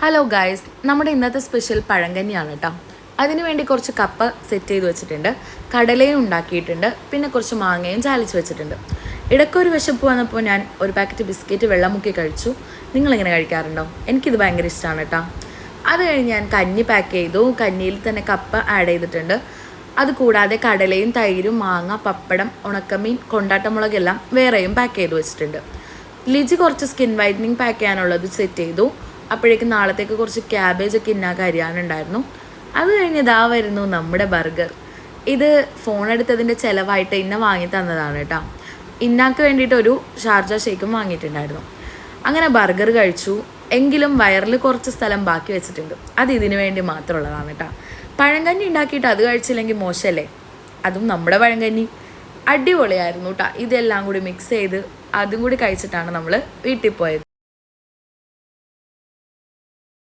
Hello guys, നമ്മുടെ ഇന്നത്തെ special പഴങ്കഞ്ഞിയാണ് കേട്ടോ. അതിനുവേണ്ടി കുറച്ച് കപ്പ സെറ്റ് ചെയ്ത് വെച്ചിട്ടുണ്ട്, കടലയും ഉണ്ടാക്കിയിട്ടുണ്ട്, പിന്നെ കുറച്ച് മാങ്ങയും ചാലിച്ച് വെച്ചിട്ടുണ്ട്. ഇടയ്ക്കൊരു വിശപ്പ് വന്നപ്പോൾ ഞാൻ ഒരു പാക്കറ്റ് ബിസ്ക്കറ്റ് വെള്ളം മുക്കി കഴിച്ചു. നിങ്ങളിങ്ങനെ കഴിക്കാറുണ്ടോ? എനിക്കിത് ഭയങ്കര ഇഷ്ടമാണ് കേട്ടോ. അത് കഴിഞ്ഞ് ഞാൻ കഞ്ഞി പാക്ക് ചെയ്തു. കഞ്ഞിയിൽ തന്നെ കപ്പ ആഡ് ചെയ്തിട്ടുണ്ട്. അതുകൂടാതെ കടലയും തൈരും മാങ്ങ പപ്പടം ഉണക്കമീൻ കൊണ്ടാട്ടമുളകെല്ലാം വേറെയും പാക്ക് ചെയ്ത് വെച്ചിട്ടുണ്ട്. ലിജി കുറച്ച് സ്കിൻ വൈറ്റനിങ് പാക്ക് ചെയ്യാനുള്ളത് സെറ്റ് ചെയ്തു. അപ്പോഴേക്കും നാളത്തേക്ക് കുറച്ച് ക്യാബേജൊക്കെ ഇന്നാക്ക് അരിയാനുണ്ടായിരുന്നു. അത് കഴിഞ്ഞ് ഇതാ വരുന്നു നമ്മുടെ ബർഗർ. ഇത് ഫോൺ എടുത്തതിൻ്റെ ചിലവായിട്ട് ഇന്ന വാങ്ങി തന്നതാണ് കേട്ടോ. ഇന്നാക്ക് വേണ്ടിയിട്ട് ഒരു ഷാർജ ഷേക്കും വാങ്ങിയിട്ടുണ്ടായിരുന്നു. അങ്ങനെ ബർഗർ കഴിച്ചു. എങ്കിലും വയറിൽ കുറച്ച് സ്ഥലം ബാക്കി വെച്ചിട്ടുണ്ട്. അത് ഇതിനു വേണ്ടി മാത്രമുള്ളതാണ് കേട്ടോ. പഴങ്കഞ്ഞി ഉണ്ടാക്കിയിട്ട് അത് കഴിച്ചില്ലെങ്കിൽ മോശമല്ലേ? അതും നമ്മുടെ പഴങ്കഞ്ഞി അടിപൊളിയായിരുന്നു കേട്ടോ. ഇതെല്ലാം കൂടി മിക്സ് ചെയ്ത് അതും കൂടി കഴിച്ചിട്ടാണ് നമ്മൾ വീട്ടിൽ പോയത്.